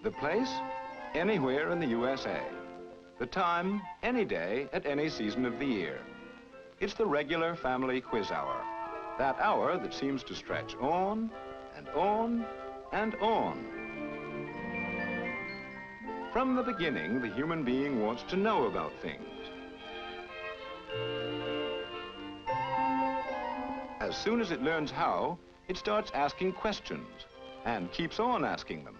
The place? Anywhere in the USA. The time? Any day at any season of the year. It's the regular family quiz hour. That hour that seems to stretch on and on and on. From the beginning, the human being wants to know about things. As soon as it learns how, it starts asking questions and keeps on asking them.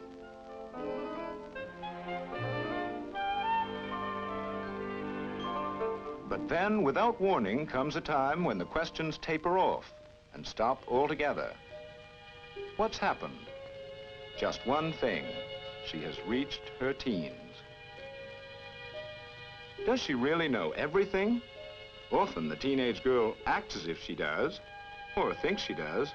But then, without warning, comes a time when the questions taper off and stop altogether. What's happened? Just one thing. She has reached her teens. Does she really know everything? Often the teenage girl acts as if she does, or thinks she does.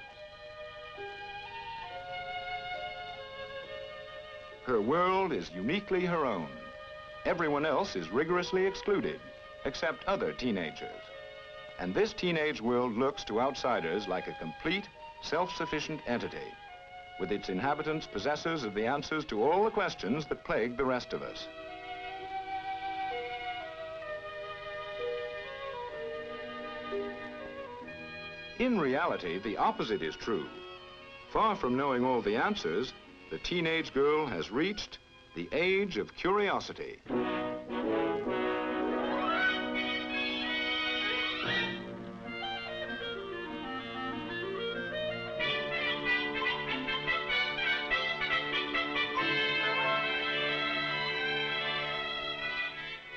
Her world is uniquely her own. Everyone else is rigorously excluded, except other teenagers. And this teenage world looks to outsiders like a complete, self-sufficient entity, with its inhabitants possessors of the answers to all the questions that plague the rest of us. In reality, the opposite is true. Far from knowing all the answers, the teenage girl has reached the age of curiosity.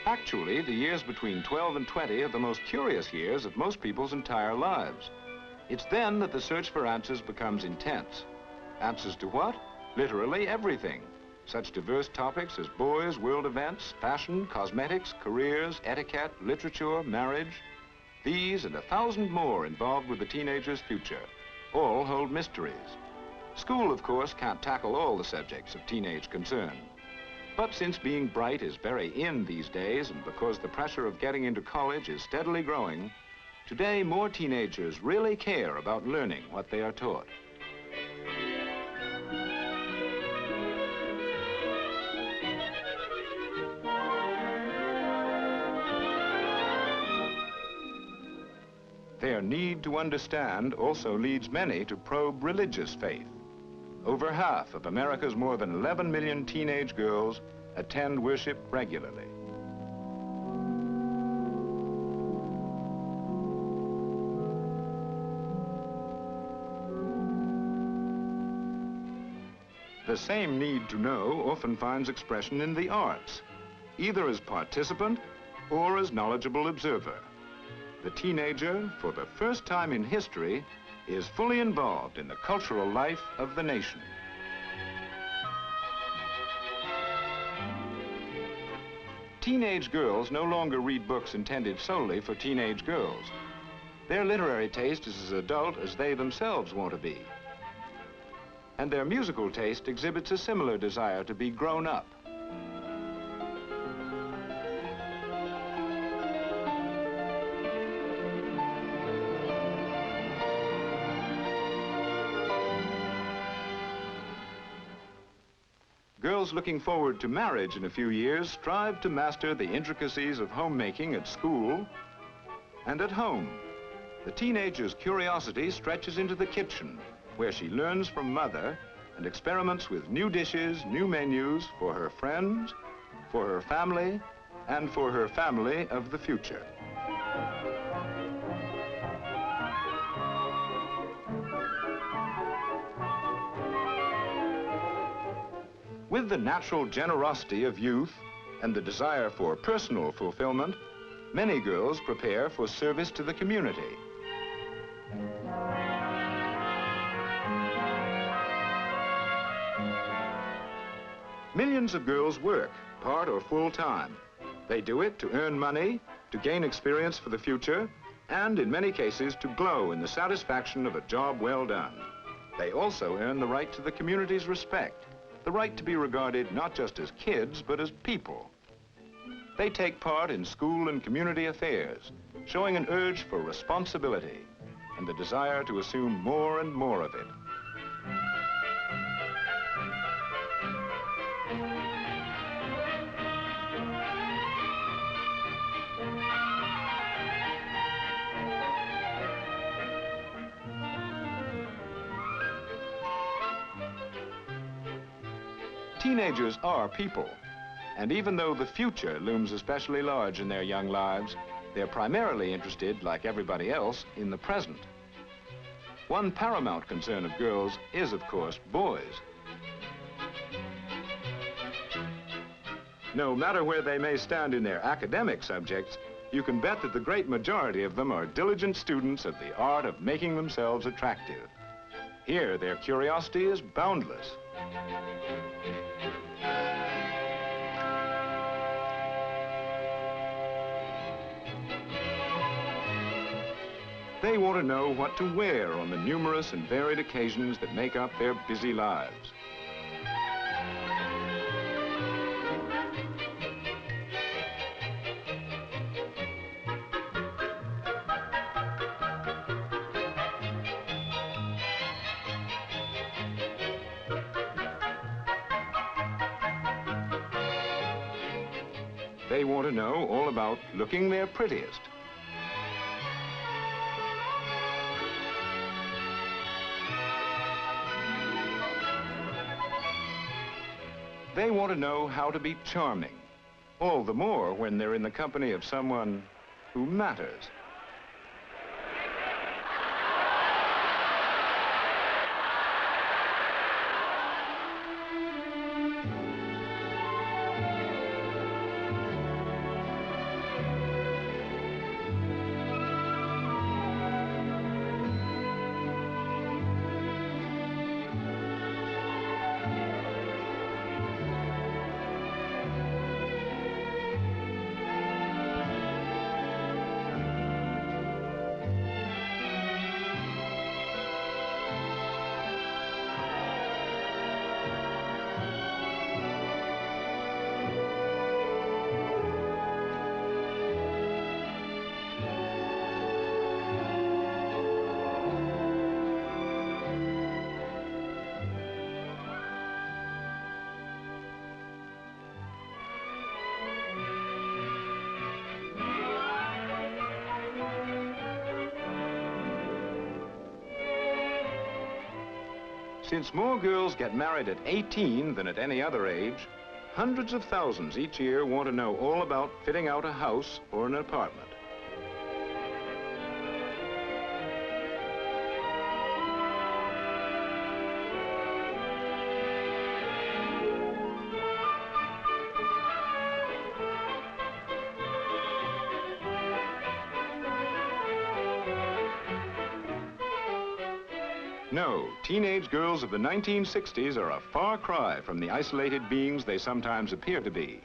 Actually, the years between 12 and 20 are the most curious years of most people's entire lives. It's then that the search for answers becomes intense. Answers to what? Literally everything. Such diverse topics as boys, world events, fashion, cosmetics, careers, etiquette, literature, marriage. These and 1,000 more involved with the teenager's future. All hold mysteries. School, of course, can't tackle all the subjects of teenage concern. But since being bright is very in these days, and because the pressure of getting into college is steadily growing, today more teenagers really care about learning what they are taught. Their need to understand also leads many to probe religious faith. Over half of America's more than 11 million teenage girls attend worship regularly. The same need to know often finds expression in the arts, either as participant or as knowledgeable observer. The teenager, for the first time in history, is fully involved in the cultural life of the nation. Teenage girls no longer read books intended solely for teenage girls. Their literary taste is as adult as they themselves want to be. And their musical taste exhibits a similar desire to be grown up. Girls looking forward to marriage in a few years strive to master the intricacies of homemaking at school and at home. The teenager's curiosity stretches into the kitchen, where she learns from mother and experiments with new dishes, new menus for her friends, for her family, and for her family of the future. With the natural generosity of youth and the desire for personal fulfillment, many girls prepare for service to the community. Millions of girls work, part or full-time. They do it to earn money, to gain experience for the future, and in many cases to glow in the satisfaction of a job well done. They also earn the right to the community's respect, the right to be regarded not just as kids, but as people. They take part in school and community affairs, showing an urge for responsibility and the desire to assume more and more of it. Teenagers are people, and even though the future looms especially large in their young lives, they're primarily interested, like everybody else, in the present. One paramount concern of girls is, of course, boys. No matter where they may stand in their academic subjects, you can bet that the great majority of them are diligent students of the art of making themselves attractive. Here, their curiosity is boundless. They want to know what to wear on the numerous and varied occasions that make up their busy lives. They want to know all about looking their prettiest. They want to know how to be charming, all the more when they're in the company of someone who matters. Since more girls get married at 18 than at any other age, hundreds of thousands each year want to know all about fitting out a house or an apartment. No, teenage girls of the 1960s are a far cry from the isolated beings they sometimes appear to be.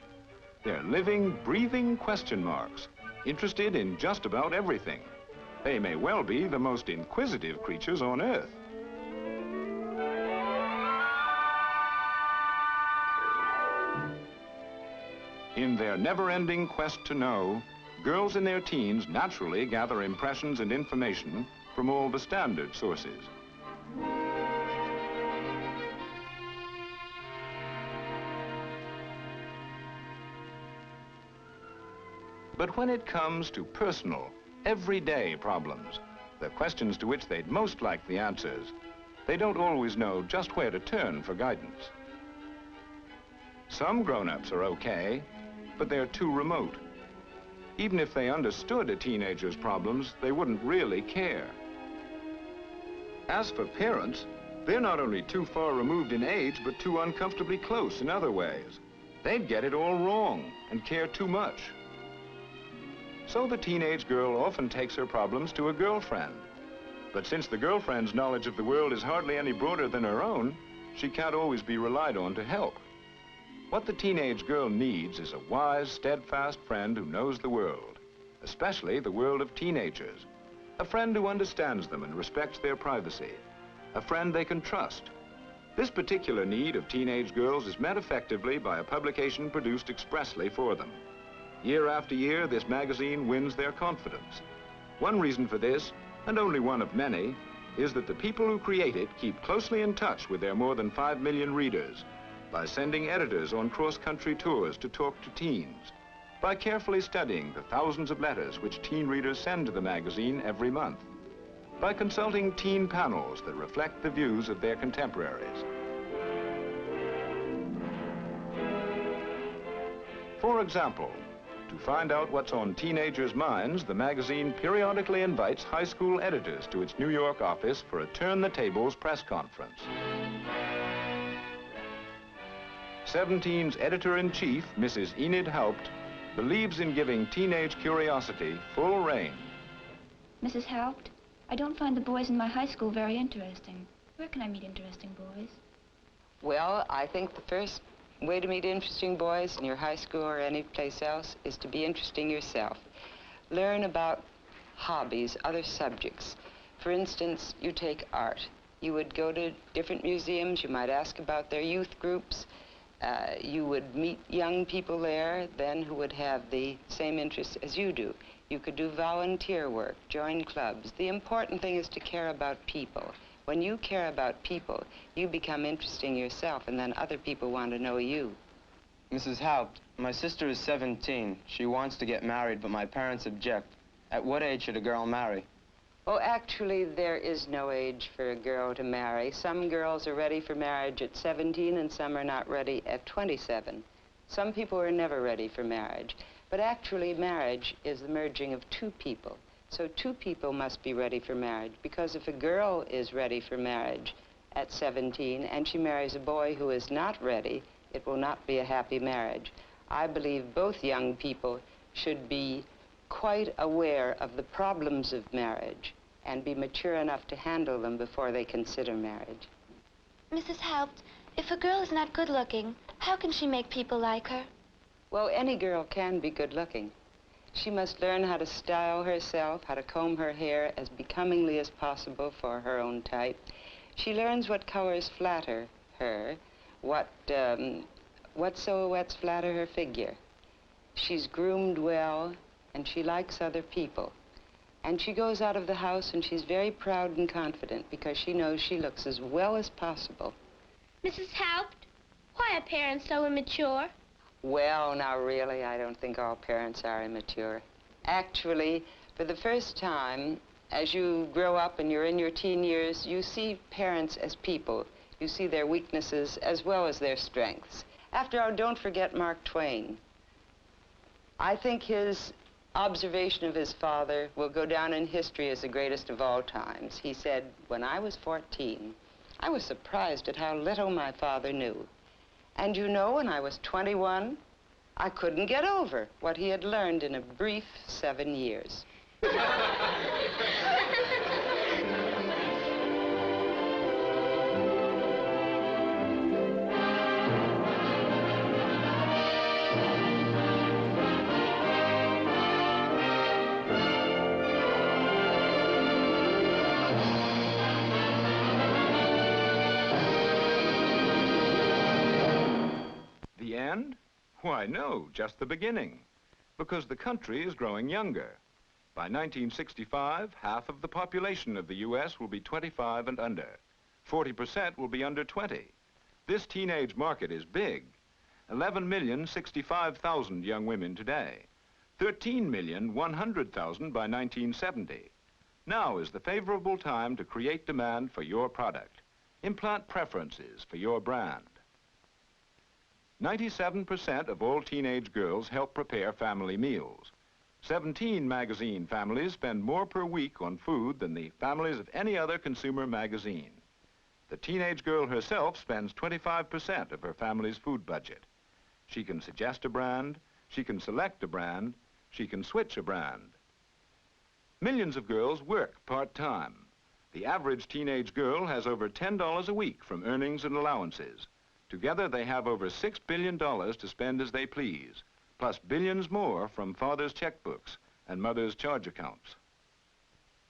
They're living, breathing question marks, interested in just about everything. They may well be the most inquisitive creatures on Earth. In their never-ending quest to know, girls in their teens naturally gather impressions and information from all the standard sources. But when it comes to personal, everyday problems, the questions to which they'd most like the answers, they don't always know just where to turn for guidance. Some grown-ups are okay, but they're too remote. Even if they understood a teenager's problems, they wouldn't really care. As for parents, they're not only too far removed in age, but too uncomfortably close in other ways. They'd get it all wrong and care too much. So the teenage girl often takes her problems to a girlfriend. But since the girlfriend's knowledge of the world is hardly any broader than her own, she can't always be relied on to help. What the teenage girl needs is a wise, steadfast friend who knows the world, especially the world of teenagers. A friend who understands them and respects their privacy. A friend they can trust. This particular need of teenage girls is met effectively by a publication produced expressly for them. Year after year, this magazine wins their confidence. One reason for this, and only one of many, is that the people who create it keep closely in touch with their more than 5 million readers by sending editors on cross-country tours to talk to teens, by carefully studying the thousands of letters which teen readers send to the magazine every month, by consulting teen panels that reflect the views of their contemporaries. For example, to find out what's on teenagers' minds, the magazine periodically invites high school editors to its New York office for a turn-the-tables press conference. 17's editor-in-chief, Mrs. Enid Haupt, believes in giving teenage curiosity full rein. Mrs. Haupt, I don't find the boys in my high school very interesting. Where can I meet interesting boys? Well, I think the first way to meet interesting boys in your high school or any place else is to be interesting yourself. Learn about hobbies, other subjects. For instance, you take art. You would go to different museums. You might ask about their youth groups. You would meet young people there then who would have the same interests as you do. You could do volunteer work, join clubs. The important thing is to care about people. When you care about people, you become interesting yourself, and then other people want to know you. Mrs. Haupt, my sister is 17. She wants to get married, but my parents object. At what age should a girl marry? Oh, actually, there is no age for a girl to marry. Some girls are ready for marriage at 17, and some are not ready at 27. Some people are never ready for marriage. But actually, marriage is the merging of two people. So two people must be ready for marriage, because if a girl is ready for marriage at 17 and she marries a boy who is not ready, it will not be a happy marriage. I believe both young people should be quite aware of the problems of marriage and be mature enough to handle them before they consider marriage. Mrs. Haupt, if a girl is not good-looking, how can she make people like her? Well, any girl can be good-looking. She must learn how to style herself, how to comb her hair as becomingly as possible for her own type. She learns what colors flatter her, what silhouettes flatter her figure. She's groomed well, and she likes other people. And she goes out of the house, and she's very proud and confident because she knows she looks as well as possible. Mrs. Haupt, why are parents so immature? Well, now, really, I don't think all parents are immature. Actually, for the first time, as you grow up and you're in your teen years, you see parents as people. You see their weaknesses as well as their strengths. After all, don't forget Mark Twain. I think his observation of his father will go down in history as the greatest of all times. He said, when I was 14, I was surprised at how little my father knew. And you know, when I was 21, I couldn't get over what he had learned in a brief 7 years. The end? Why, no, just the beginning. Because the country is growing younger. By 1965, half of the population of the U.S. will be 25 and under. 40% will be under 20. This teenage market is big. 11,065,000 young women today. 13,100,000 by 1970. Now is the favorable time to create demand for your product. Implant preferences for your brand. 97% of all teenage girls help prepare family meals. 17 magazine families spend more per week on food than the families of any other consumer magazine. The teenage girl herself spends 25% of her family's food budget. She can suggest a brand, she can select a brand, she can switch a brand. Millions of girls work part-time. The average teenage girl has over $10 a week from earnings and allowances. Together, they have over $6 billion to spend as they please, plus billions more from fathers' checkbooks and mothers' charge accounts.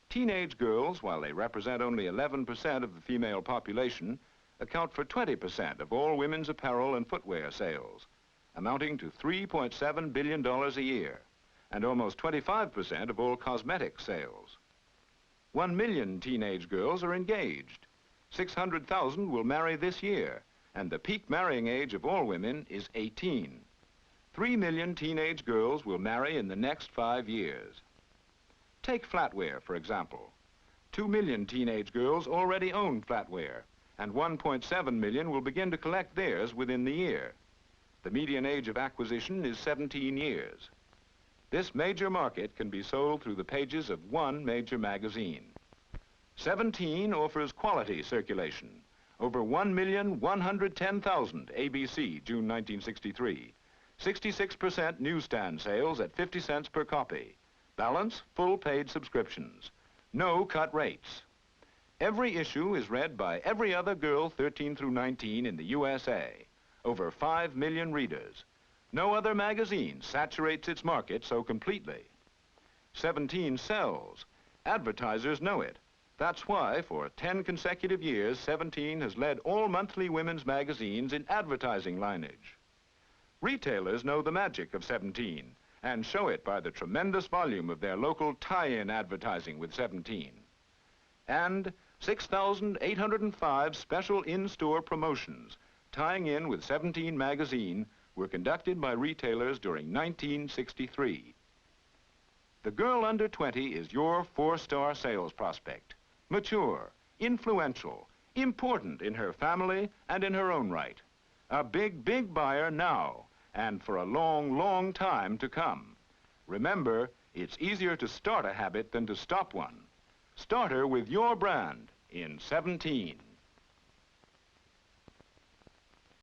Teenage girls, while they represent only 11% of the female population, account for 20% of all women's apparel and footwear sales, amounting to $3.7 billion a year, and almost 25% of all cosmetic sales. 1 million teenage girls are engaged. 600,000 will marry this year, and the peak marrying age of all women is 18. 3 million teenage girls will marry in the next 5 years. Take flatware, for example. 2 million teenage girls already own flatware, and 1.7 million will begin to collect theirs within the year. The median age of acquisition is 17 years. This major market can be sold through the pages of one major magazine. 17 offers quality circulation. Over 1,110,000 ABC, June 1963. 66% newsstand sales at 50 cents per copy. Balance, full paid subscriptions. No cut rates. Every issue is read by every other girl 13 through 19 in the USA. Over 5 million readers. No other magazine saturates its market so completely. 17 sells. Advertisers know it. That's why, for 10 consecutive years, 17 has led all monthly women's magazines in advertising lineage. Retailers know the magic of 17 and show it by the tremendous volume of their local tie-in advertising with 17. And 6,805 special in-store promotions tying in with 17 magazine were conducted by retailers during 1963. The girl under 20 is your 4-star sales prospect. Mature, influential, important in her family and in her own right. A big, big buyer now and for a long, long time to come. Remember, it's easier to start a habit than to stop one. Start her with your brand in 17.